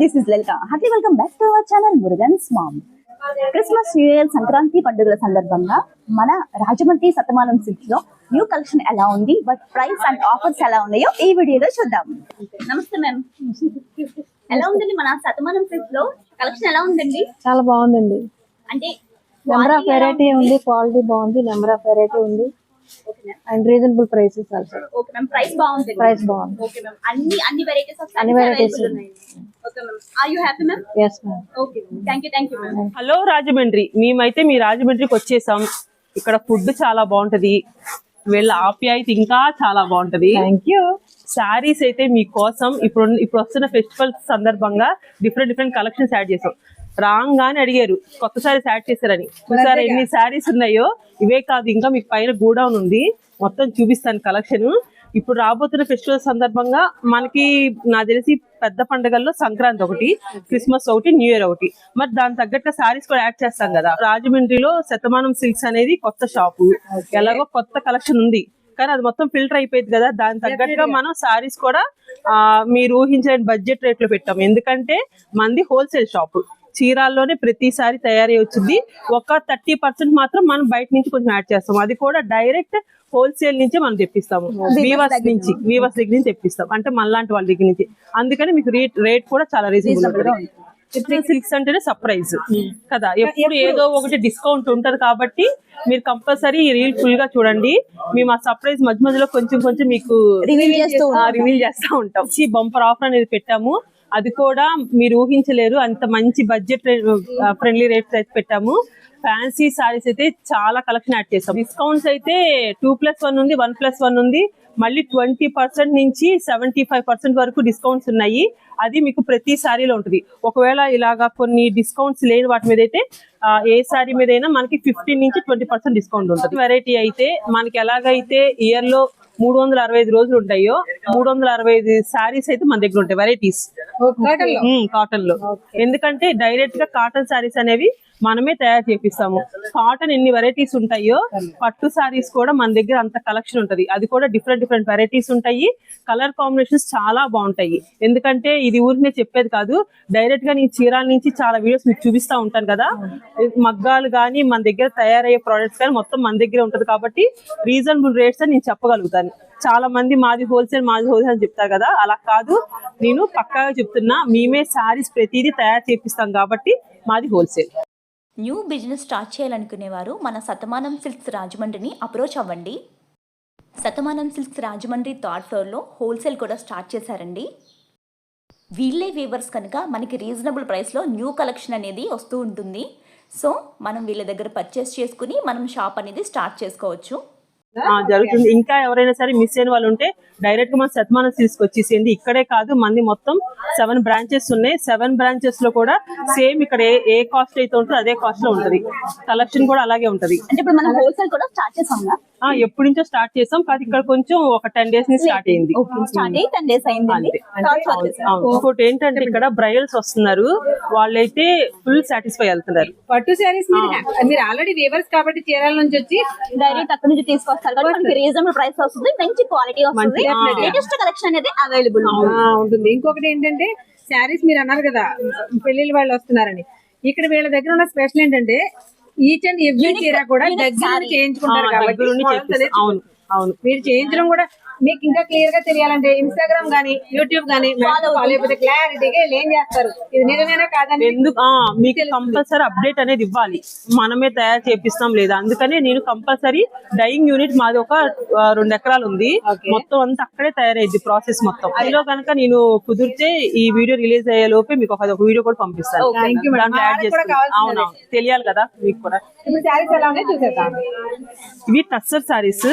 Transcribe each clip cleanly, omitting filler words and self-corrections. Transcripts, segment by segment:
this is Lalita. Heartily welcome back to our channel Murugan's Mom. Christmas new year Sankranti పండుగల సందర్భంగా మన Rajahmundry సతమానం silks లో new collection ఎలా ఉంది, బట్ ప్రైస్ అండ్ ఆఫర్స్ ఎలా ఉన్నాయో ఈ వీడియోలో చూద్దాం. నమస్తే మ్యామ్, ఎలా ఉందండి మన సతమానం సిల్క్స్ లో కలెక్షన్? ఎలా ఉందండి? చాలా బాగుందండి. అంటే నెంబర్ ఆఫ్ వెరైటీ ఉంది, క్వాలిటీ బాగుంది, నెంబర్ ఆఫ్ వెరైటీ ఉంది and reasonable prices also. Okay ma'am, price బాగుంది. ప్రైస్ బాగుంది. ఓకే మ్యామ్, అన్ని వెరైటీస్ అన్ని వెరైటీస్ ఉన్నాయి. Okay ma'am, are you happy ma'am? yes ma'am. Okay, thank you ma'am. Hello Rajahmundry, మేమైతే మీ రాజమండ్రికి వచ్చేసాం. ఇక్కడ ఫుడ్ చాలా బాగుంటది, వీళ్ళ ఆప్యాయత ఇంకా చాలా బాగుంటది. Thank you. శారీస్ అయితే మీకోసం ఇప్పుడు వస్తున్న ఫెస్టివల్ సందర్భంగా డిఫరెంట్ కలెక్షన్స్ యాడ్ చేసాం. రాగానే అడిగారు కొత్త శారీస్ యాడ్ చేశారని. చూసారా ఎన్ని శారీస్ ఉన్నాయో? ఇవే కాదు, ఇంకా మీకు పైన గోడౌన్ ఉంది, మొత్తం చూపిస్తాను కలెక్షన్. ఇప్పుడు రాబోతున్న ఫెస్టివల్ సందర్భంగా మనకి నాకు తెలిసి పెద్ద పండుగల్లో సంక్రాంతి ఒకటి, క్రిస్మస్ ఒకటి, న్యూ ఇయర్ ఒకటి, మరి దాని తగ్గట్టు శారీస్ కూడా యాడ్ చేస్తాం కదా. రాజమండ్రిలో శతమానం సిల్క్స్ అనేది కొత్త షాపు, ఎలాగో కొత్త కలెక్షన్ ఉంది, కానీ అది మొత్తం ఫిల్టర్ అయిపోయింది కదా. దాని తగ్గట్టుగా మనం శారీస్ కూడా మీరు ఊహించలేని బడ్జెట్ రేట్ లో పెట్టాం. ఎందుకంటే మంది హోల్సేల్ షాపు, చీరాల్లోనే ప్రతిసారి తయారీ వచ్చింది. ఒక 30% మాత్రం మనం బయట నుంచి కొంచెం యాడ్ చేస్తాం, అది కూడా డైరెక్ట్ హోల్సేల్ నుంచి మనం తెప్పిస్తాము. వీవర్స్ దగ్గర నుంచి తెప్పిస్తాం, అంటే మనలాంటి వాళ్ళ దగ్గర నుంచి. అందుకని మీకు రేట్ కూడా చాలా రీజనబుల్ ఉంది. సిల్క్స్ అంటేనే సర్ప్రైజ్ కదా, ఎప్పుడు ఏదో ఒకటి డిస్కౌంట్ ఉంటది. కాబట్టి మీరు కంపల్సరీ ఈ రీల్ ఫుల్ గా చూడండి. మేము ఆ సర్ప్రైజ్ మధ్యలో కొంచెం మీకు రివీల్ చేస్తూ ఉంటాం. బంపర్ ఆఫర్ అనేది పెట్టాము, అది కూడా మీరు ఊహించలేరు, అంత మంచి బడ్జెట్ ఫ్రెండ్లీ రేట్స్ అయితే పెట్టాము. ఫ్యాన్సీ సారీస్ అయితే చాలా కలెక్షన్ యాడ్ చేస్తాం. డిస్కౌంట్స్ అయితే 2+1 ఉంది, 1+1 ఉంది, మళ్ళీ 20% నుంచి 75% వరకు డిస్కౌంట్స్ ఉన్నాయి. అది మీకు ప్రతి సారీలో ఉంటుంది. ఒకవేళ ఇలాగా కొన్ని డిస్కౌంట్స్ లేని వాటి మీద అయితే ఏ సారీ మీద అయినా మనకి 15 నుంచి 20% డిస్కౌంట్ ఉంటుంది. వెరైటీ అయితే మనకి ఎలాగైతే ఇయర్ లో 365 రోజులు ఉంటాయో 365 సారీస్ అయితే మన దగ్గర ఉంటాయి, వెరైటీస్ కాటన్ లో. ఎందుకంటే డైరెక్ట్ గా కాటన్ సారీస్ అనేవి మనమే తయారు చేపిస్తాము. కాటన్ ఎన్ని వెరైటీస్ ఉంటాయో పట్టు సారీస్ కూడా మన దగ్గర అంత కలెక్షన్ ఉంటది. అది కూడా డిఫరెంట్ వెరైటీస్ ఉంటాయి, కలర్ కాంబినేషన్స్ చాలా బాగుంటాయి. ఎందుకంటే ఇది ఊరినే చెప్పేది కాదు, డైరెక్ట్ గా నేను చీరాల నుంచి చాలా వీడియోస్ మీకు చూపిస్తా ఉంటాను కదా. మగ్గాలు కానీ మన దగ్గర తయారయ్యే ప్రోడక్ట్స్ కానీ మొత్తం మన దగ్గర ఉంటది. కాబట్టి రీజనబుల్ రేట్స్ అని నేను చెప్పగలుగుతాను. చాలా మంది మాది హోల్సేల్ అని చెప్తారు కదా, అలా కాదు, నేను పక్కాగా చెప్తున్నా. మేమే సారీస్ ప్రతిదీ తయారు చేపిస్తాం కాబట్టి మాది హోల్సేల్. న్యూ బిజినెస్ స్టార్ట్ చేయాలనుకునేవారు మన శతమానం సిల్క్స్ రాజమండ్రిని అప్రోచ్ అవ్వండి. శతమానం సిల్క్స్ రాజమండ్రి 3rd ఫ్లోర్లో హోల్సేల్ కూడా స్టార్ట్ చేశారండి. వీళ్ళే వీవర్స్ కనుక మనకి రీజనబుల్ ప్రైస్లో న్యూ కలెక్షన్ అనేది వస్తూ ఉంటుంది. సో మనం వీళ్ళ దగ్గర పర్చేస్ చేసుకుని మనం షాప్ అనేది స్టార్ట్ చేసుకోవచ్చు. జరుగుతుంది. ఇంకా ఎవరైనా సరే మిస్ అయిన వాళ్ళు ఉంటే డైరెక్ట్ గా మన శతమానం సిల్క్స్ వచ్చేసేయండి. ఇక్కడే కాదు, మంది మొత్తం 7 బ్రాంచెస్ ఉన్నాయి. 7 బ్రాంచెస్ లో కూడా సేమ్ ఇక్కడ ఏ కాస్ట్ అయితే ఉంటుందో అదే కాస్ట్ లో ఉంటది. కలెక్షన్ కూడా అలాగే ఉంటది. అంటే ఇప్పుడు మనం హోల్సేల్ కూడా స్టార్ట్ చేసాం, ఎప్పటి నుంచో స్టార్ట్ చేసాం, కానీ ఇక్కడ కొంచెం ఒక 10 డేస్ నుంచి స్టార్ట్ అయింది. ఇంకోటి ఏంటంటే ఇక్కడ బ్రైడల్స్ వస్తున్నారు, వాళ్ళైతే ఫుల్ సాటిస్ఫై అవుతున్నారు. పట్టు సారీస్ మీరు ఆల్రెడీ వీవర్స్ కాబట్టి చీరాల నుంచి వచ్చి డైరెక్ట్ అక్కడ నుంచి తీసుకొస్తారు కాబట్టి మనకి రీజనబుల్ ప్రైస్ వస్తుంది, మంచి క్వాలిటీ వస్తుంది, లేటెస్ట్ కలెక్షన్ అనేది అవైలబుల్ ఉంటుంది. ఇంకొకటి ఏంటంటే శారీస్ మీరు అన్నారు కదా పెళ్లిళ్ళ వాళ్ళు వస్తున్నారని, ఇక్కడ వీళ్ళ దగ్గర ఉన్న స్పెషల్ ఏంటంటే ఈచ్ అండ్ ఎవ్రీ చీర కూడా దగ్గర చేయించుకుంటారు కాబట్టి అవును, మీరు చేయించడం కూడా మీకు ఇంకా క్లియర్ గా తెలియాలంటే ఇన్స్టాగ్రామ్ గానీ యూట్యూబ్ గానీ లేకపోతే క్లారిటీగా ఏం చేస్తారు, ఇది నిజమేనా కాదని ఎందుకు మీకు కంపల్సరీ అప్డేట్ అనేది ఇవ్వాలి. మనమే తయారు చేపిస్తాం లేదా, అందుకనే నేను కంపల్సరీ డైయింగ్ యూనిట్ మాది ఒక 2 ఎకరాలు ఉంది, మొత్తం అంతా అక్కడే తయారైంది ప్రాసెస్ మొత్తం. అందులో కనుక నేను కుదిరితే ఈ వీడియో రిలీజ్ అయ్యే లోపే మీకు ఒక వీడియో కూడా పంపిస్తాను. అవునా, తెలియాలి కదా మీకు కూడా. ఇవి టస్సర్ సారీస్.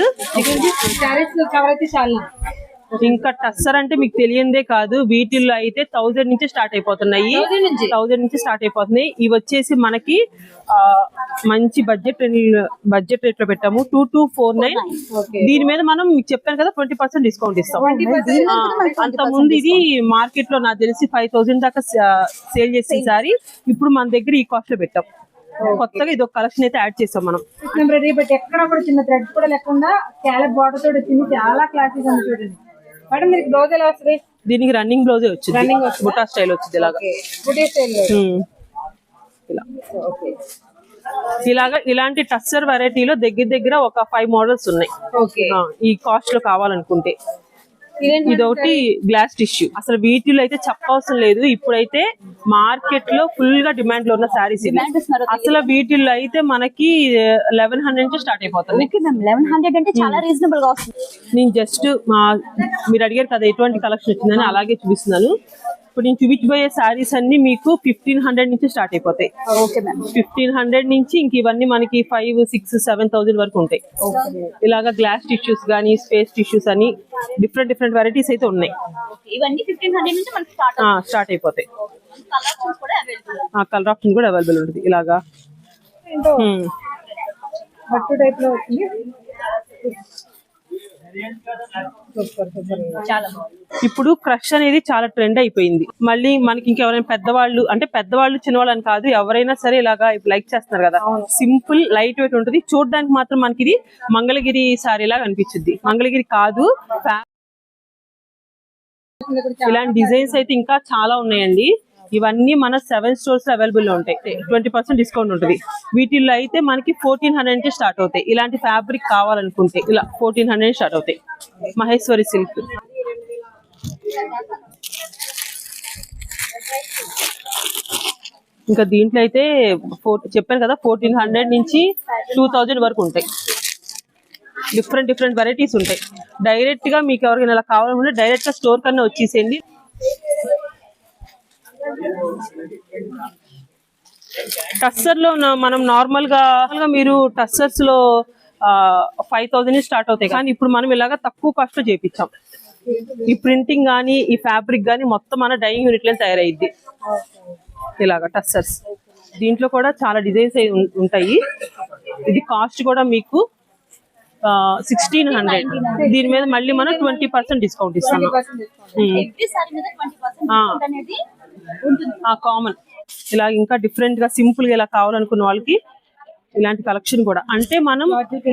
ఇంకా టస్సర్ అంటే మీకు తెలియందే కాదు, వీటిల్లో అయితే 1000 నుంచి స్టార్ట్ అయిపోతున్నాయి. 1000 నుంచి స్టార్ట్ అయిపోతున్నాయి. ఇవి వచ్చేసి మనకి మంచి బడ్జెట్ రేట్ లో పెట్టాము, 2249. దీని మీద మనం మీకు చెప్పాను కదా 20% డిస్కౌంట్ ఇస్తాం. అంత ముందు ఇది మార్కెట్ లో నాకు తెలిసి 5000 దాకా సేల్ చేసే సారీ ఇప్పుడు మన దగ్గర ఈ కాస్ట్ లో పెట్టాం. కొత్తగా ఇది ఒక కలెక్షన్ అయితే యాడ్ చేసాం మనం. ఎక్కడ కూడా చిన్న థ్రెడ్ కూడా లేకుండా క్యాలెట్ బార్డర్ తోటి వచ్చింది, చాలా క్లాసెస్ ఉంది చూడండి. మేడం మీకు బ్లౌజ్ ఎలా వస్తుంది? దీనికి రన్నింగ్ బ్లౌజే వచ్చింది, Running వస్తుందా? బుటా స్టైల్ వచ్చింది ఇలాగా. బుటీ స్టైల్. ఇలా ఓకే ఇలాంటి టస్సర్ వెరైటీలో దగ్గర దగ్గర ఒక 5 మోడల్స్ ఉన్నాయి. ఓకే ఈ కాస్ట్ లో కావాలనుకుంటే. ఇదేంటి ఇదొకటి గ్లాస్ టిష్యూ. అసలు వీటిలో అయితే చెప్పవసరం లేదు, ఇప్పుడైతే మార్కెట్ లో ఫుల్ గా డిమాండ్ లో ఉన్న శారీస్. Demand ఇస్తున్నారు. అసలు వీటిల్లో అయితే మనకి 1100 నుంచి స్టార్ట్ అయిపోతుంది. ఓకే మ్యామ్, 1100 అంటే చాలా రీజనబుల్ గా వస్తుంది. నేను జస్ట్ మీరు అడిగారు కదా ఎటువంటి కలెక్షన్ వచ్చిందని, అలాగే చూపిస్తున్నాను. ఇప్పుడు నేను చూపించబోయే శారీస్ అన్ని మీకు 1500 నుంచి స్టార్ట్ అయిపోతాయి. Okay ma'am. 1500 నుంచి ఇంక ఇవన్నీ మనకి 5, 6, 7,000 వరకు ఉంటాయి. ఇలాగా గ్లాస్ టిష్యూస్ కానీ, స్పేస్ టిష్యూస్ అని డిఫరెంట్ వెరైటీస్ అయితే ఉన్నాయి. ఇవన్నీ 1500 నుంచి మనకి స్టార్ట్ అయిపోతాయి. కలెక్షన్స్ కూడా అవైలబుల్. కలర్ ఆప్షన్ కూడా అవైలబుల్ ఉంటుంది. ఇలాగా పట్టు టైప్ లో వచ్చింది. చాలా బాగుంది. ఇప్పుడు క్రష్ అనేది చాలా ట్రెండ్ అయిపోయింది. మళ్ళీ మనకి ఇంకెవరైనా పెద్దవాళ్ళు, అంటే పెద్దవాళ్ళు చిన్నవాళ్ళు అని కాదు, ఎవరైనా సరే ఇలాగా లైక్ చేస్తున్నారు కదా. సింపుల్ లైట్ వెయిట్ ఉంటుంది. చూడడానికి మాత్రం మనకి ఇది మంగళగిరి సారీ లాగా అనిపించింది. మంగళగిరి కాదు, ఇలాంటి డిజైన్స్ అయితే ఇంకా చాలా ఉన్నాయండి. ఇవన్నీ మన 7 స్టోర్స్ లో అవైలబుల్ లో ఉంటాయి. 20% డిస్కౌంట్ ఉంటుంది. వీటిల్లో అయితే మనకి 1400 నుంచి స్టార్ట్ అవుతాయి. ఇలాంటి ఫ్యాబ్రిక్ కావాలనుకుంటే ఇలా 1400 స్టార్ట్ అవుతాయి. మహేశ్వరి సిల్క్. ఇంకా దీంట్లో అయితే చెప్పాను కదా 1400 నుంచి 2000 వరకు ఉంటాయి. డిఫరెంట్ వెరైటీస్ ఉంటాయి. డైరెక్ట్ గా మీకు ఎవరికైనా ఇలా కావాలనుకుంటే డైరెక్ట్ గా స్టోర్ కన్నా వచ్చేసేయండి. టస్సర్ లో మనం నార్మల్ గా మీరు టస్సర్స్ లో 5000 స్టార్ట్ అవుతాయి. కానీ ఇప్పుడు మనం ఇలాగా తక్కువ కాస్ట్ లో చేపించాం. ఈ ప్రింటింగ్ గానీ, ఈ ఫ్యాబ్రిక్ గానీ మొత్తం మన డైయింగ్ యూనిట్ లో తయారైద్ది. ఇలాగా టస్సర్స్. దీంట్లో కూడా చాలా డిజైన్స్ ఉంటాయి. ఇది కాస్ట్ కూడా మీకు 1600. దీని మీద మళ్ళీ మనం 20% డిస్కౌంట్ ఇస్తాము. ఎవ్రీ సారీ మీద 20% డిస్కౌంట్ అనేది ఉంటుంది. కామన్. ఇలా ఇంకా డిఫరెంట్ గా సింపుల్ గా ఇలా కావాలనుకున్న వాళ్ళకి ఇలాంటి కలెక్షన్ కూడా. అంటే మనం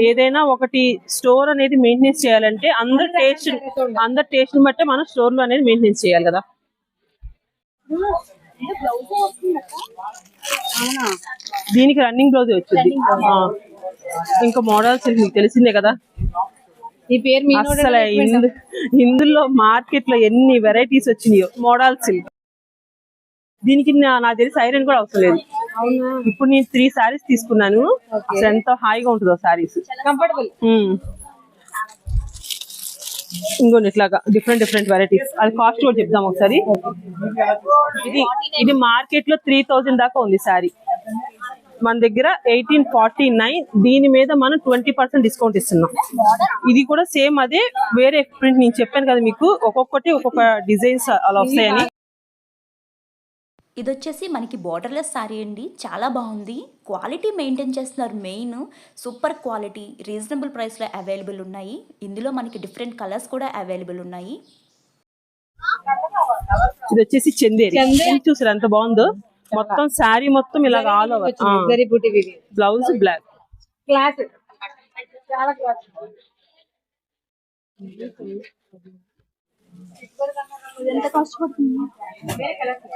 ఏదైనా ఒకటి స్టోర్ అనేది మెయింటెనెన్స్ చేయాలంటే అందరి టేస్ట్ బట్టే మనం స్టోర్ లో అనేది మెయింటెనెన్స్ చేయాలి కదా. దీనికి రన్నింగ్ బ్లౌజ్ వచ్చింది. ఇంకా మోడల్స్ మీకు తెలిసిందే కదా. ఈ పేరు అసలు ఇందులో మార్కెట్ లో ఎన్ని వెరైటీస్ వచ్చినాయో. Model silk. దీనికి నాకు తెలిసి ఐరన్ కూడా అవసరం లేదు. ఇప్పుడు నేను 3 సారీస్ తీసుకున్నాను. అసలు ఎంత హాయిగా ఉంటుందో సారీస్. కంఫర్టబుల్. ఇంకోటి ఇట్లాగా డిఫరెంట్ వెరైటీస్. అది కాస్ట్ కూడా చెప్దాం ఒకసారి. ఇది మార్కెట్ లో 3000 దాకా ఉంది సారీ. మన దగ్గర 1849. దీని మీద మనం 20% డిస్కౌంట్ ఇస్తున్నాం. ఇది కూడా సేమ్ అదే, వేరే ప్రింట్. నేను చెప్పాను కదా మీకు ఒక్కొక్కటి ఒక్కొక్క డిజైన్స్ అలా వస్తాయని. ఇది వచ్చేసి మనకి బోర్డర్లెస్ శారీ అండి. చాలా బాగుంది. క్వాలిటీ మెయింటైన్ చేస్తున్నారు. మెయిన్ సూపర్ క్వాలిటీ, రీజనబుల్ ప్రైస్లో అవైలబుల్ ఉన్నాయి. ఇందులో మనకి డిఫరెంట్ కలర్స్ కూడా అవైలబుల్ ఉన్నాయి. ఇది వచ్చేసి చందేరి. చూసారు ఎంత బాగుందో. మొత్తం శారీ మొత్తం ఇలా all over. Blouse black. Class చాలా క్లాస్. ఎంత కాస్ట్ పడుతుంది?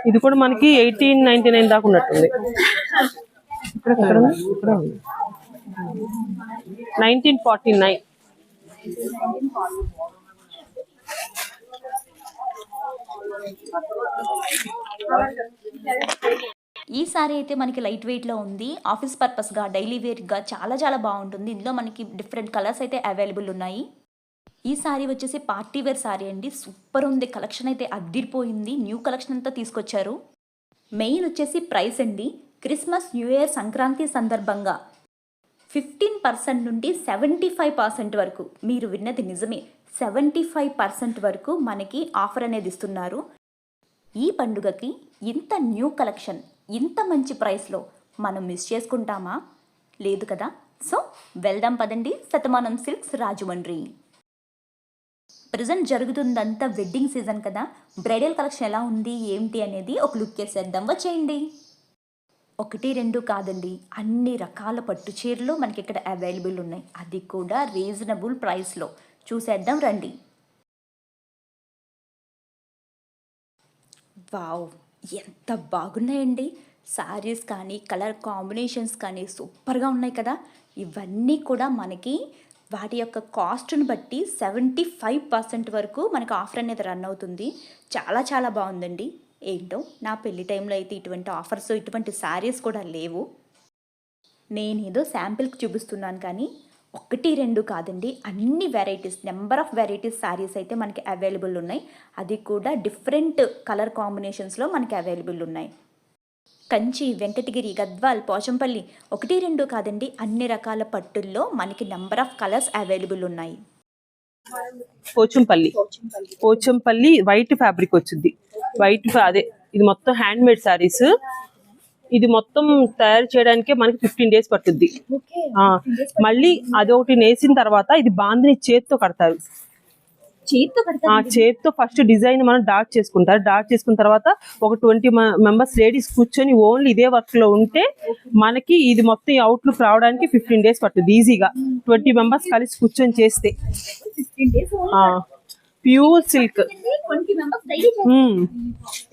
ఇది కూడా మనకి 1899 దాకా ఉన్నట్టుంది. ఇక్కడ 1949. ఈ సారీ అయితే మనకి లైట్ వెయిట్లో ఉంది. ఆఫీస్ పర్పస్గా, డైలీ వేర్గా చాలా బాగుంటుంది. ఇందులో మనకి డిఫరెంట్ కలర్స్ అయితే అవైలబుల్ ఉన్నాయి. ఈ సారీ వచ్చేసి పార్టీ వేర్ సారీ అండి. సూపర్ ఉంది. కలెక్షన్ అయితే అద్దిరిపోయింది. న్యూ కలెక్షన్ అంతా తీసుకొచ్చారు. మెయిన్ వచ్చేసి ప్రైస్ అండి. క్రిస్మస్, న్యూ ఇయర్, సంక్రాంతి సందర్భంగా 15% నుండి 75% వరకు, మీరు విన్నది నిజమే, 75% వరకు మనకి ఆఫర్ అనేది ఇస్తున్నారు. ఈ పండుగకి ఇంత న్యూ కలెక్షన్, ఇంత మంచి ప్రైస్లో మనం మిస్ చేసుకుంటామా? లేదు కదా. సో వెళ్దాం పదండి శతమానం సిల్క్స్ రాజమండ్రి. ప్రజెంట్ జరుగుతుందంతా వెడ్డింగ్ సీజన్ కదా. బ్రైడల్ కలెక్షన్ ఎలా ఉంది ఏంటి అనేది ఒక లుక్ వేసేద్దాం. వచ్చేయండి. 1, 2 కాదండి, అన్ని రకాల పట్టు చీరలు మనకి ఇక్కడ అవైలబుల్ ఉన్నాయి. అది కూడా రీజనబుల్ ప్రైస్లో. చూసేద్దాం రండి. వావ్, ఎంత బాగున్నాయండి శారీస్ కానీ కలర్ కాంబినేషన్స్ కానీ సూపర్గా ఉన్నాయి కదా. ఇవన్నీ కూడా మనకి వాటి యొక్క కాస్ట్ని బట్టి 75% వరకు మనకు ఆఫర్ అనేది రన్ అవుతుంది. చాలా చాలా బాగుందండి. ఏంటో నా పెళ్లి టైంలో అయితే ఇటువంటి ఆఫర్స్, ఇటువంటి శారీస్ కూడా లేవు. నేనేదో శాంపిల్కి చూపిస్తున్నాను కానీ 1, 2 కాదండి, అన్ని varieties, number of varieties saris అయితే మనకి అవైలబుల్ ఉన్నాయి. అది కూడా డిఫరెంట్ కలర్ కాంబినేషన్స్లో మనకి అవైలబుల్ ఉన్నాయి. కంచి, వెంకటగిరి, గద్వాల్, పోచంపల్లి 1, 2 కాదండి, అన్ని రకాల పట్టుల్లో మనకి నెంబర్ ఆఫ్ కలర్స్ అవైలబుల్ ఉన్నాయి. పోచంపల్లి వైట్ ఫ్యాబ్రిక్ వచ్చింది. అదే ఇది మొత్తం హ్యాండ్ మేడ్ శారీస్. ఇది మొత్తం తయారు చేయడానికే మనకి 15 days పట్టుద్ది. మళ్ళీ అదొకటి నేసిన తర్వాత ఇది బాందిని చేత్తో కడతారు. చేత్తో ఫస్ట్ డిజైన్ మనం డాట్ చేసుకుంటారు. డాట్ చేసుకున్న తర్వాత ఒక 20 members లేడీస్ కూర్చొని ఓన్లీ ఇదే వర్క్ లో ఉంటే మనకి ఇది మొత్తం అవుట్లుక్ రావడానికి 15 days పట్టుద్ది. ఈజీగా 20 members కలిసి కూర్చొని చేస్తే. Pure silk.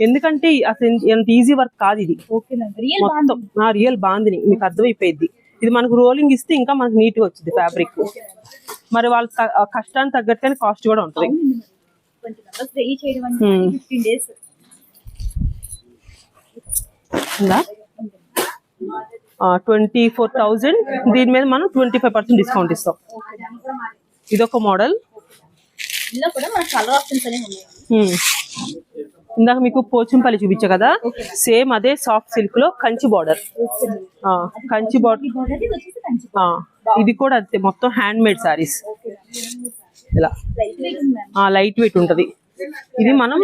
ఎందుకంటే అసలు ఎంత ఈజీ వర్క్ కాదు ఇది. మొత్తం రియల్ బాందిని మీకు అర్థమైపోయింది. ఇది మనకు రోలింగ్ ఇస్తే ఇంకా మనకు నీట్ గా వచ్చింది ఫ్యాబ్రిక్. మరి వాళ్ళ కష్టానికి తగ్గట్టుగానే కాస్ట్ కూడా ఉంటుంది. 24,000. దీని మీద మనం 25% డిస్కౌంట్ ఇస్తాం. ఇదొక మోడల్. ఇందాక మీకు పోచంపల్లి చూపించా కదా, సేమ్ అదే సాఫ్ట్ సిల్క్ లో కంచి బార్డర్. కంచి బార్డర్. ఇది కూడా అంతే, మొత్తం హ్యాండ్ మేడ్ సారీస్. ఇలా లైట్ వెయిట్ ఉంటది. ఇది మనం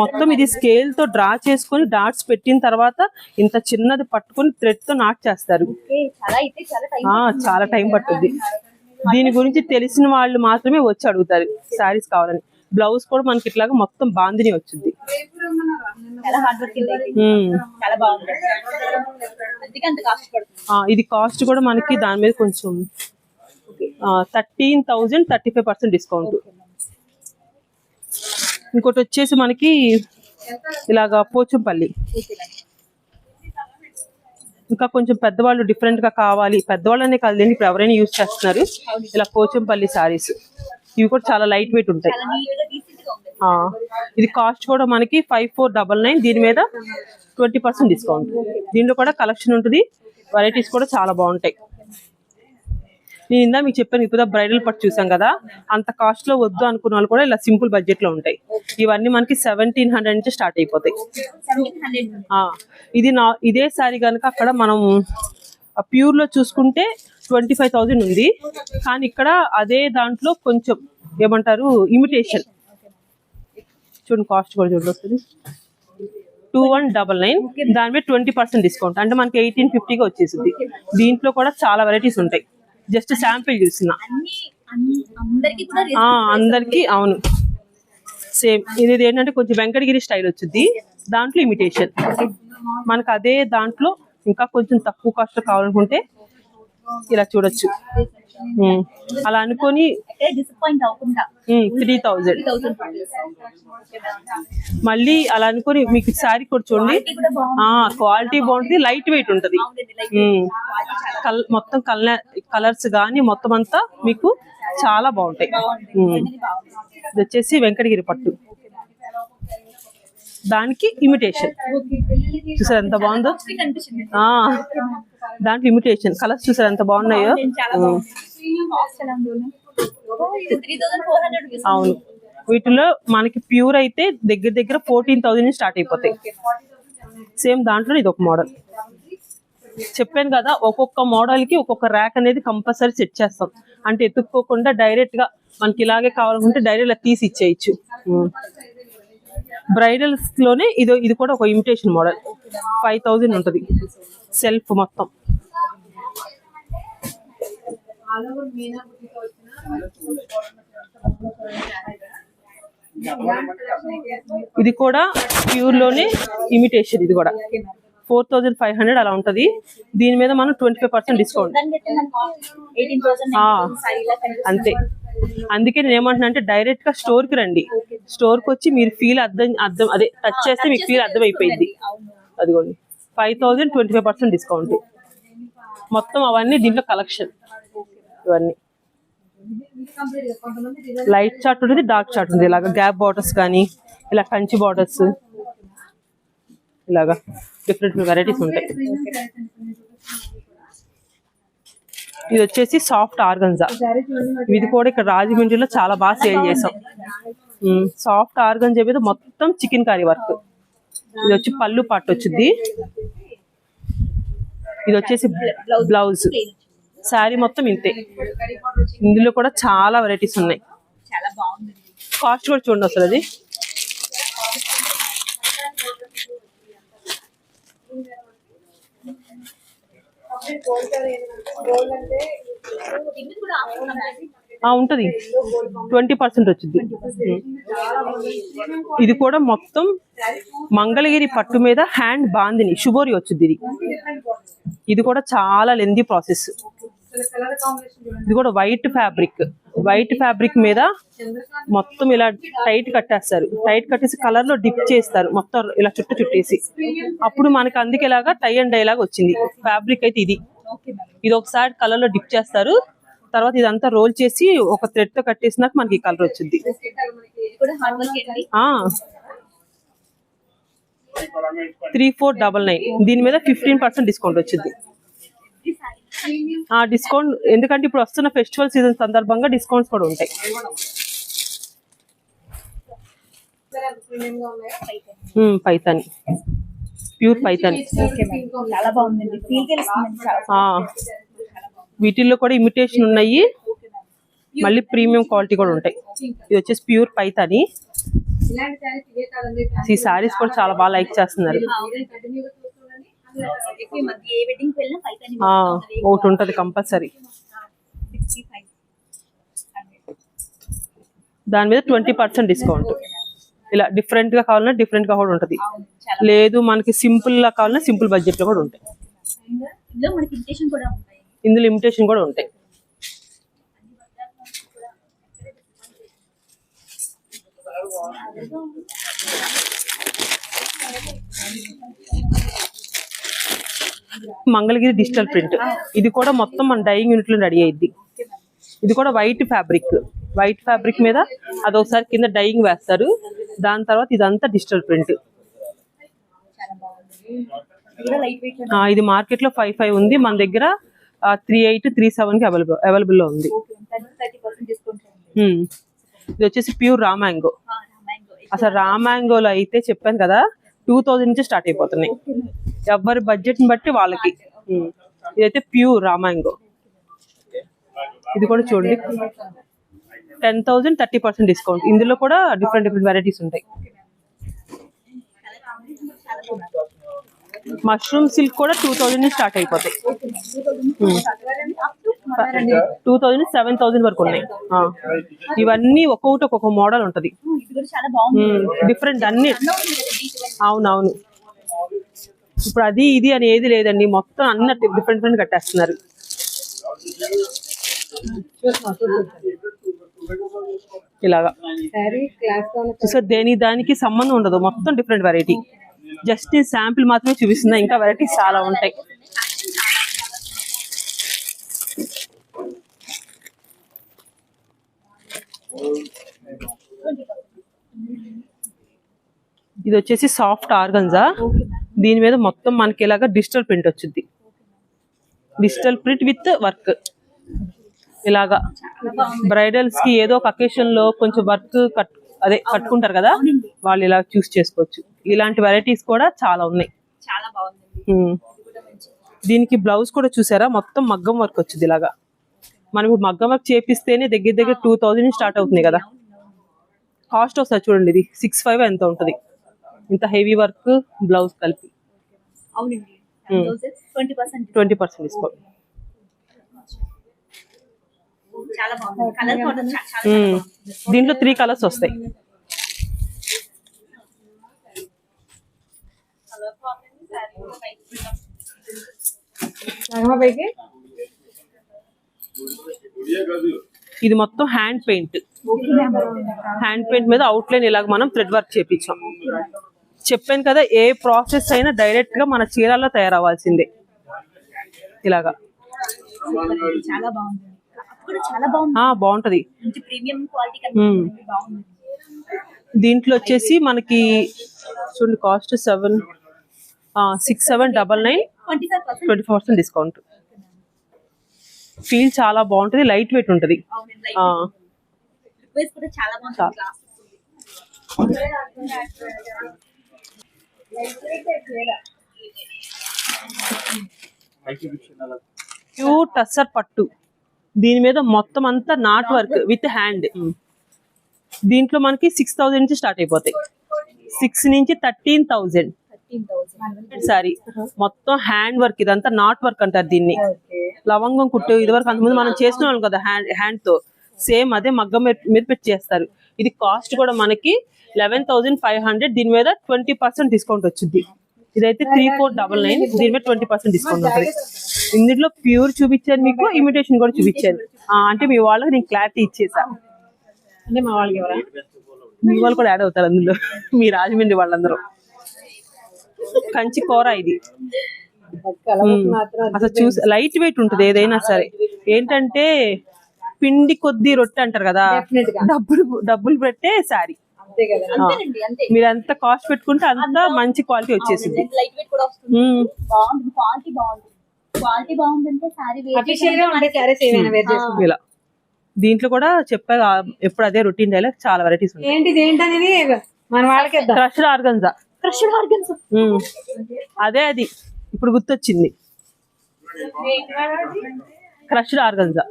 మొత్తం ఇది స్కేల్ తో డ్రా చేసుకొని డాట్స్ పెట్టిన తర్వాత ఇంత చిన్నది పట్టుకొని థ్రెడ్ తో నాట్ చేస్తారు. చాలా టైం పట్టుద్ది. దీని గురించి తెలిసిన వాళ్ళు మాత్రమే వచ్చి అడుగుతారు శారీస్ కావాలని. బ్లౌజ్ కూడా మనకి ఇట్లాగా మొత్తం బాందిని వచ్చింది. ఇది కాస్ట్ కూడా మనకి దాని మీద కొంచెం 13,000, 35% డిస్కౌంట్. ఇంకోటి వచ్చేసి మనకి ఇలాగా పోచంపల్లి. ఇంకా కొంచెం పెద్దవాళ్ళు డిఫరెంట్ గా కావాలి, పెద్దవాళ్ళనే కాదు ఇప్పుడు ఎవరైనా యూజ్ చేస్తున్నారు ఇలా పోచంపల్లి సారీస్. ఇవి కూడా చాలా లైట్ వెయిట్ ఉంటాయి. ఇది కాస్ట్ కూడా మనకి 5499. దీని మీద 20% డిస్కౌంట్. దీనిలో కూడా కలెక్షన్ ఉంటుంది, వెరైటీస్ కూడా చాలా బాగుంటాయి. నేను ఇందా మీకు చెప్పాను, ఇప్పుడు బ్రైడల్ పట్టు చూసాం కదా, అంత కాస్ట్ లో వద్దు అనుకున్న వాళ్ళు కూడా ఇలా సింపుల్ బడ్జెట్ లో ఉంటాయి. ఇవన్నీ మనకి 1700 నుంచి స్టార్ట్ అయిపోతాయి. ఇదే సారీ కనుక అక్కడ మనం ప్యూర్ లో చూసుకుంటే 25,000 ఉంది. కానీ ఇక్కడ అదే దాంట్లో కొంచెం ఏమంటారు ఇమిటేషన్. చూడండి కాస్ట్ కూడా చూడండి వస్తుంది 2199. దాని మీద 20% డిస్కౌంట్ అంటే మనకి 1850గా వచ్చేసింది. దీంట్లో కూడా చాలా వెరైటీస్ ఉంటాయి. జస్ట్ శాంపిల్ చూస్తున్నా అందరికి. అవును, సేమ్ ఇది ఏంటంటే కొంచెం వెంకటగిరి స్టైల్ వచ్చింది, దాంట్లో ఇమిటేషన్. మనకు అదే దాంట్లో ఇంకా కొంచెం తక్కువ కాస్ట్ కావాలనుకుంటే ఇలా చూడొచ్చు. అలా అనుకొని 3,000. మళ్ళీ అలా అనుకొని మీకు శారీ కూడా చూడండి, క్వాలిటీ బాగుంటుంది, లైట్ వెయిట్ ఉంటుంది. మొత్తం కలర్స్ గానీ మొత్తం అంతా మీకు చాలా బాగుంటాయి. ఇది వచ్చేసి వెంకటగిరి పట్టు, దానికి ఇమిటేషన్. చూసారు ఎంత బాగుందో. దాంట్లో ఇమిటేషన్ కలర్స్ చూసారు ఎంత బాగున్నాయో. అవును, వీటిలో మనకి ప్యూర్ అయితే దగ్గర దగ్గర 14,000 నుంచి స్టార్ట్ అయిపోతాయి. సేమ్ దాంట్లో ఇది ఒక మోడల్. చెప్పాను కదా, ఒక్కొక్క మోడల్ కి ఒక్కొక్క ర్యాక్ అనేది కంపల్సరీ సెట్ చేస్తాం. అంటే ఎత్తుక్కోకుండా డైరెక్ట్ గా మనకి ఇలాగే కావాలనుకుంటే డైరెక్ట్ గా తీసి ఇచ్చేయచ్చు. బ్రైడల్స్ లోనే ఇది కూడా ఒక ఇమిటేషన్ మోడల్. 5,000 ఉంటుంది సెల్ఫ్ మొత్తం. ఇది కూడా ప్యూర్ లోనే ఇమిటేషన్. ఇది కూడా 4500 అలా ఉంటది. దీని మీద మనం 25% డిస్కౌంట్. అంతే. అందుకే నేను ఏమంటున్నా అంటే డైరెక్ట్ గా స్టోర్ కి రండి. స్టోర్ కి వచ్చి మీరు ఫీల్ అర్థం అదే టచ్ చేస్తే మీకు ఫీల్ అర్థం అయిపోయింది. అదిగోండి 5000 25% డిస్కౌంట్. మొత్తం అవన్నీ దీంట్లో కలెక్షన్. ఇవన్నీ లైట్ చార్ట్ ఉంటుంది, డార్క్ చార్ట్ ఉంటుంది. ఇలాగా గ్యాప్ బార్డర్స్ కానీ ఇలా కంచి బార్డర్స్ ఇలాగా డిఫరెంట్ వెరైటీస్ ఉంటాయి. ఇది వచ్చేసి సాఫ్ట్ ఆర్గన్జా. ఇది కూడా ఇక్కడ రాజమండ్రిలో చాలా బాగా సేల్ చేసాం. సాఫ్ట్ ఆర్గన్జా మీద మొత్తం చికెన్ కర్రీ వర్క్. ఇది వచ్చి పళ్ళు పట్టు వచ్చింది. ఇది వచ్చేసి బ్లౌజ్. శారీ మొత్తం ఇంతే. ఇందులో కూడా చాలా వెరైటీస్ ఉన్నాయి. కాస్ట్ కూడా చూడండి అసలు. అది ఉంటది 20% వచ్చింది. ఇది కూడా మొత్తం మంగళగిరి పట్టు మీద హ్యాండ్ బాందిని శుభోరి వచ్చింది. ఇది కూడా చాలా లెందీ ప్రాసెస్. ఇది కూడా వైట్ ఫ్యాబ్రిక్ మీద మొత్తం ఇలా టైట్ కట్టేస్తారు. టైట్ కట్టేసి కలర్ లో డిప్ చేస్తారు మొత్తం ఇలా చుట్టేసి. అప్పుడు మనకి అందుకే ఇలాగా టై అండ్ డై లాగా వచ్చింది. ఫ్యాబ్రిక్ అయితే ఇది ఒకసారి కలర్ లో డిప్ చేస్తారు. తర్వాత ఇదంతా రోల్ చేసి ఒక థ్రెడ్ తో కట్టేసినాక మనకి ఈ కలర్ వచ్చింది. 3499. దీని మీద 15% డిస్కౌంట్ వచ్చింది. డిస్కౌంట్ ఎందుకంటే ఇప్పుడు వస్తున్న ఫెస్టివల్ సీజన్ సందర్భంగా డిస్కౌంట్స్ కూడా ఉంటాయి. పైతాని, ప్యూర్ పైతాని. వీటిల్లో కూడా ఇమిటేషన్ ఉన్నాయి, మళ్ళీ ప్రీమియం క్వాలిటీ కూడా ఉంటాయి. ఇది వచ్చేసి ప్యూర్ పైతాని. ఈ సారీస్ కూడా చాలా బాగా లైక్ చేస్తున్నారు. ఒకటి ఉంటది కంపల్సరీ. దాని మీద 20% డిస్కౌంట్. ఇలా డిఫరెంట్ గా కావాలన్నా డిఫరెంట్ గా కూడా ఉంటది. లేదు మనకి సింపుల్ గా కావాలన్నా సింపుల్ బడ్జెట్ లో కూడా ఉంటాయి. ఇందులో ఇమిటేషన్ కూడా ఉంటాయి. Mangalagiri digital print. ఇది కూడా మొత్తం మన డైయింగ్ యూనిట్ లో రెడీ అయ్యింది. ఇది కూడా వైట్ ఫ్యాబ్రిక్ మీద అదొకసారి కింద డైయింగ్ వేస్తారు. దాని తర్వాత ఇదంతా డిజిటల్ ప్రింట్. ఇది మార్కెట్ లో 55 ఉంది, మన దగ్గర 38 37 కి అవైలబుల్ లో ఉంది. ఇది వచ్చేసి ప్యూర్ రా మ్యాంగో. అసలు రా మ్యాంగోలో అయితే చెప్పాను కదా 2000 నుంచి స్టార్ట్ అయిపోతున్నాయి. ఎవరి బడ్జెట్ ని బట్టి వాళ్ళకి. ఇదైతే ప్యూర్ రా మ్యాంగో. ఇది కూడా చూడండి 10,000 30% డిస్కౌంట్. ఇందులో కూడా డిఫరెంట్ వెరైటీస్ ఉంటాయి. మష్రూమ్ సిల్క్ కూడా 2000 నుంచి స్టార్ట్ అయిపోతాయి. 2000 7000 వరకు ఉన్నాయి. ఇవన్నీ ఒక్కొక్కటి ఒక్కొక్క మోడల్ ఉంటది, డిఫరెంట్ అన్ని. అవునవును. ఇప్పుడు అది ఇది అని ఏది లేదండి, మొత్తం అన్ని డిఫరెంట్ కట్టేస్తున్నారు. ఇలాగా చూసారు, దానికి సంబంధం ఉండదు, మొత్తం డిఫరెంట్ వెరైటీ. జస్ట్ శాంపిల్ మాత్రమే చూపిస్తున్నా, ఇంకా వెరైటీస్ చాలా ఉంటాయి. ఇది వచ్చేసి సాఫ్ట్ ఆర్గన్జా. దీని మీద మొత్తం మనకి ఇలాగా డిజిటల్ ప్రింట్ వచ్చింది. Digital print with work. ఇలాగా బ్రైడల్స్ కి ఏదో ఒక అకేషన్ లో కొంచెం వర్క్ కట్టుకుంటారు కదా, వాళ్ళు ఇలా చూస్ చేసుకోవచ్చు. ఇలాంటి వెరైటీస్ కూడా చాలా ఉన్నాయి. దీనికి బ్లౌజ్ కూడా చూసారా, మొత్తం మగ్గం వర్క్ వచ్చింది. ఇలాగా మనం ఇప్పుడు మగ్గం వర్క్ చేపిస్తేనే దగ్గర 2000 నుంచి స్టార్ట్ అవుతుంది కదా. కాస్ట్ వస్తుంది చూడండి, ఇది 65 ఎంత ఉంటుంది. ఇంత హెవీ వర్క్ బ్లౌజ్ కలిపి 20% డిస్కౌంట్. దీంట్లో 3 కలర్స్ వస్తాయి. నాగమ్మపైకి ఇది మొత్తం హ్యాండ్ పెయింట్ మీద అవుట్లైన్ ఇలాగ మనం థ్రెడ్ వర్క్ చేపించాం. చెప్పాను కదా, ఏ ప్రాసెస్ అయినా డైరెక్ట్ గా మన చీరల్లో తయారవ్వాల్సిందే. ఇలాగా చాలా బాగుంది, కూడా చాలా బాగుంది, బాగుంటది. ప్రీమియం క్వాలిటీ బాగుంది. దీంట్లో వచ్చేసి మనకి చూడండి కాస్ట్ 6799, 25% డిస్కౌంట్. ఫీల్ చాలా బాగుంటది, లైట్ వెయిట్ ఉంటది. కూడా చాలా బాగుంది. ప్యూర్ టస్సర్ పట్టు, దీని మీద మొత్తం అంతా నాట్ వర్క్ విత్ హ్యాండ్. దీంట్లో మనకి 6000 నుంచి స్టార్ట్ అయిపోతాయి. 6 నుంచి 13,000 సారీ. మొత్తం హ్యాండ్ వర్క్, ఇదంతా నాట్ వర్క్ అంటారు దీన్ని. లవంగం కుట్టు ఇది వరకు అంతకుముందు మనం చేసిన వాళ్ళం కదా హ్యాండ్ తో, సేమ్ అదే మగ్గం మీద పెట్టి చేస్తారు. ఇది కాస్ట్ కూడా మనకి 11,500. దీని మీద 20% డిస్కౌంట్ వచ్చింది. ఇదైతే 3499, దీని మీద 20% డిస్కౌంట్ ఉంటుంది. ఇందులో ప్యూర్ చూపించాను మీకు, ఇమిటేషన్ కూడా చూపించాను. అంటే మీ వాళ్ళకి నేను క్లారిటీ ఇచ్చేసా. అంటే మా వాళ్ళకి ఎవరా, మీ వాళ్ళు కూడా యాడ్ అవుతారు అందులో, మీ రాజమండ్రి వాళ్ళందరూ. కంచి కూర ఇది అసలు చూసి లైట్ వెయిట్ ఉంటుంది ఏదైనా సరే. ఏంటంటే పిండి కొద్ది రొట్టె అంటారు కదా, డబ్బులు పెట్టే శారీ. మీరు ఎంత కాస్ట్ పెట్టుకుంటే అంత మంచి క్వాలిటీ వచ్చేసింది. లైట్ వెయిట్ కూడా వస్తుంది, బాగుంది, క్వాలిటీ బాగుంది. క్వాలిటీ బాగుందంటే సారీ అఫీషియల్ గా ఉండే సారీస్ ఏమైనా వేర్ చేసుకోవాలి. ఇలా దీంట్లో కూడా చెప్పా ఎప్పుడు అదే రొటీన్ డైలాగ్, చాలా వెరైటీస్ ఉంటాయి. ఏంటనేది మన వాళ్ళకి క్రష్డ్ ఆర్గన్జా, అదే అది ఇప్పుడు గుర్తొచ్చింది. క్రష్డ్ ఆర్గన్జా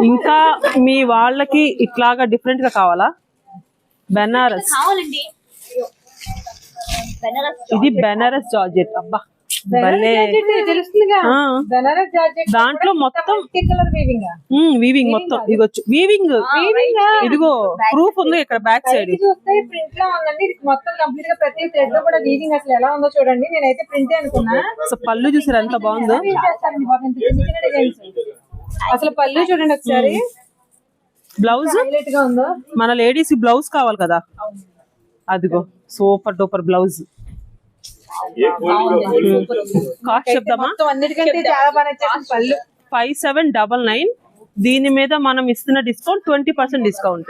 ఇంకా మీ వాళ్ళకి ఇట్లాగా డిఫరెంట్ గా కావాలా? బెనారస్, ఇది బెనారస్ జార్జెట్. అబ్బా దాంట్లో మొత్తం వీవింగ్, మొత్తం ఇదిగోచ్చు వీవింగ్. ఇదిగో ప్రూఫ్ ఉంది ఇక్కడ బ్యాక్ సైడ్. ప్రింట్ లో ఉందండి మొత్తం కంప్లీట్ గా, ప్రతి థ్రెడ్ లో కూడా వీవింగ్. అసలు ఎలా ఉందో చూడండి, నేనైతే ప్రింటే అనుకున్నా. అసలు పళ్ళు చూసారు ఎంత బాగుందో. అసలు పళ్ళు చూడండి ఒకసారి. బ్లౌజ్ హైలైట్ గా ఉందో. మన లేడీస్ బ్లౌజ్ కావాలి కదా, అదిగో సూపర్ డూపర్ బ్లౌజ్. కాస్ట్ చెప్దామా? అన్నిటికంటే చాలా బాగా నచ్చేసింది పళ్ళు. 5799. దీని మీద మనం ఇస్తున్న డిస్కౌంట్ 20% డిస్కౌంట్.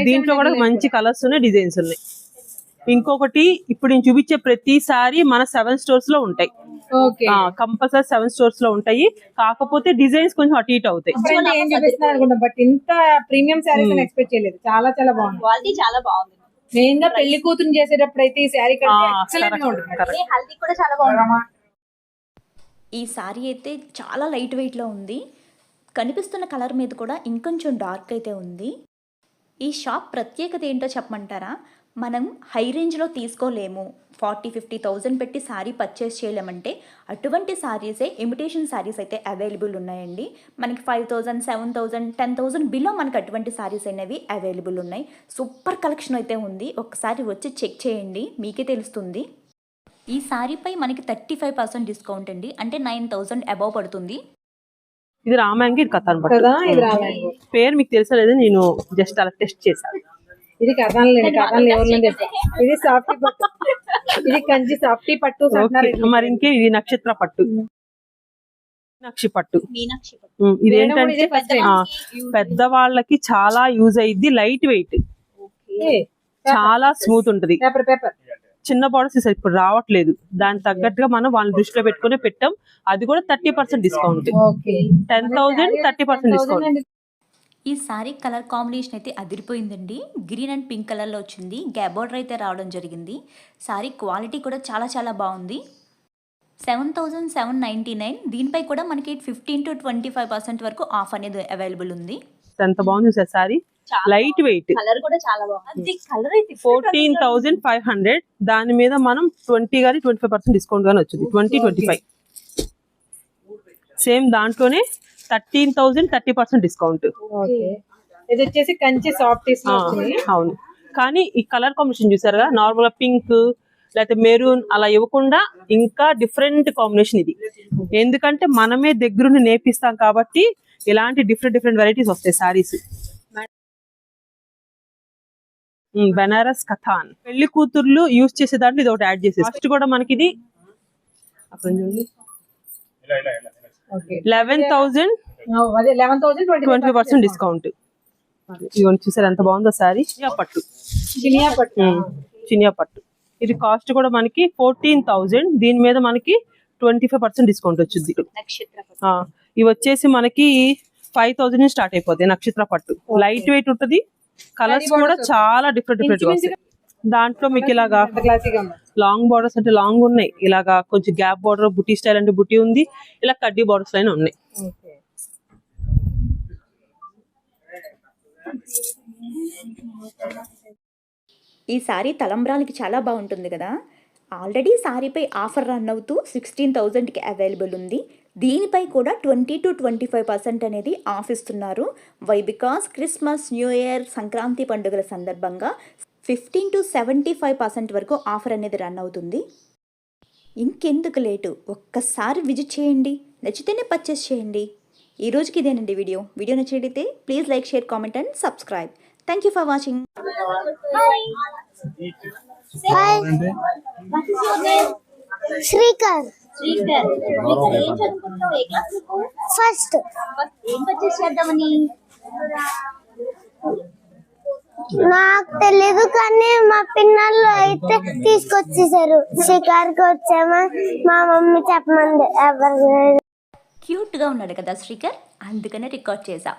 దీంట్లో కూడా మంచి కలర్స్ ఉన్నాయి, డిజైన్స్ ఉన్నాయి. ఇంకొకటి ఇప్పుడు నేను చూపించే ప్రతిసారి మన 7 స్టోర్స్ లో ఉంటాయి. కంపల్సరీ 7 స్టోర్స్ లో ఉంటాయి. కాకపోతే డిజైన్స్ కొంచెం అటు ఇటు అవుతాయి. ఏం చూపిస్తున్నారు అనుకుంటా, బట్ ఇంత ప్రీమియం శారీస్ అని ఎక్స్పెక్ట్ చేయలేదు. చాలా చాలా బాగుంది, క్వాలిటీ చాలా బాగుంది. మెయిన్ గా పెళ్లి కూతురు చేసేటప్పుడు అయితే ఈ శారీ ఎక్సలెంట్ గా ఉంటుంది. హల్దీ కూడా చాలా బాగుంది. ఈ శారీ అయితే చాలా లైట్ వెయిట్లో ఉంది. కనిపిస్తున్న కలర్ మీద కూడా ఇంకొంచెం డార్క్ అయితే ఉంది. ఈ షాప్ ప్రత్యేకత ఏంటో చెప్పమంటారా? మనం హై రేంజ్లో తీసుకోలేము, 40-50,000 పెట్టి శారీ పర్చేస్ చేయలేమంటే అటువంటి శారీసే, ఇమిటేషన్ శారీస్ అయితే అవైలబుల్ ఉన్నాయండి. మనకి 5,000, 7,000, 10,000 బిలో మనకి అటువంటి శారీస్ అనేవి అవైలబుల్ ఉన్నాయి. సూపర్ కలెక్షన్ అయితే ఉంది, ఒకసారి వచ్చి చెక్ చేయండి, మీకే తెలుస్తుంది. ఈ శారీపై మనకి 35% డిస్కౌంట్ అండి, అంటే 9,000 అబౌవ్ పడుతుంది. ఇది రామాంగి, ఇది కథాన్ పట్టు. పేరు మీకు తెలుసా లేదా? నేను జస్ట్ అలా టెస్ట్ చేశాను. ఇది కథాన్ ఎవరు తెలుసు. ఇది సాఫ్టీ పట్టు, ఇది కంచి సాఫ్టీ పట్టు. మరి ఇంకే ఇది నక్షత్ర పట్టు, మీనాక్షి పట్టు. ఇదేంటంటే పెద్దవాళ్ళకి చాలా యూజ్ అయ్యిద్ది. లైట్ వెయిట్, చాలా స్మూత్ ఉంటది. చిన్న బార్డర్స్ ఇప్పుడు రావట్లేదు, దాని తగ్గట్టుగా మనం వాళ్ళని దృష్టిలో పెట్టుకుని పెట్టాం. అది కూడా 30% డిస్కౌంట్. 10,000 30% డిస్కౌంట్. ఈ శారీ కలర్ కాంబినేషన్ అయితే అదిరిపోయిందండి. గ్రీన్ అండ్ పింక్ కలర్లో వచ్చింది, గ్యాప్ బార్డర్ అయితే రావడం జరిగింది. శారీ క్వాలిటీ కూడా చాలా చాలా బాగుంది. 7,799. దీనిపై కూడా మనకి 15-25% వరకు ఆఫ్ అనేది అవైలబుల్ ఉంది. ఎంత బాగుంది sir sari, light weight, colour కూడా చాలా బాగుంది. కలర్ అయితే 14,500. దాని మీద మనం 20 కానీ 25% డిస్కౌంట్ గానీ వచ్చింది. 20-25. సేమ్ దాంట్లోనే 13,000 30% డిస్కౌంట్. ఇది వచ్చేసి కంచి సాఫ్ట్ వస్తుంది. అవును, కానీ ఈ కలర్ కాంబినేషన్ చూసారుగా, నార్మల్ పింక్ లేకపోతే మెరూన్ అలా ఇవ్వకుండా ఇంకా డిఫరెంట్ కాంబినేషన్ ఇది. ఎందుకంటే మనమే దగ్గరుండి నేపిస్తాం కాబట్టి ఇలాంటి డిఫరెంట్ వెరైటీస్ వస్తాయి సారీస్. బెనారస్ కథాన్ పెళ్లి కూతుర్లు యూజ్ చేసే దాంట్లో ఇది ఒకటి యాడ్ చేసేది. ఫస్ట్ కూడా మనకి ఇది 11,000 20% డిస్కౌంట్. ఇవన్నీ చూసారు ఎంత బాగుందో సారీ. పట్టు చినియా పట్టు ఇది కాస్ట్ కూడా మనకి 14,000. దీని మీద మనకి 25% డిస్కౌంట్ వచ్చింది. ఇవి వచ్చేసి మనకి 5,000 స్టార్ట్ అయిపోతాయి. నక్షత్ర పట్టు లైట్ వెయిట్ ఉంటుంది, కలర్స్ కూడా చాలా డిఫరెంట్ గా వస్తాయి. దాంట్లో మీకు ఇలాగా లాంగ్ బార్డర్స్ అంటే లాంగ్ ఉన్నాయి, ఇలాగా కొంచెం గ్యాప్ బార్డర్, బుటీ స్టైల్ అంటే బుటీ ఉంది, ఇలా కడ్డీ బార్డర్స్ అయినా ఉన్నాయి. ఈ సారీ తలంబ్రాలకి చాలా బాగుంటుంది కదా. ఆల్రెడీ సారీపై ఆఫర్ రన్ అవుతూ 16,000కి అవైలబుల్ ఉంది. దీనిపై కూడా 20 to 25% అనేది ఆఫ్ ఇస్తున్నారు. Why because Christmas, new year, Sankranti పండుగల సందర్భంగా 15 to 75% వరకు ఆఫర్ అనేది రన్ అవుతుంది. ఇంకెందుకు లేటు, ఒక్కసారి విజిట్ చేయండి, నచ్చితేనే పర్చేస్ చేయండి. ఈ రోజుకి ఇదేనండి వీడియో నచ్చినట్లయితే please like, share, comment and subscribe. Thank you for watching. Srikar first ఏం పర్చేస్ చేద్దామని నాకు తెలీదు, కానీ మా పిన్నలు అయితే తీసుకొచ్చేసారు. షికార్కి వచ్చామా మా మమ్మీ చెప్పమంది. ఎవరు క్యూట్గా ఉన్నాడు కదా శ్రీకర్, అందుకనే రికార్డ్ చేశా.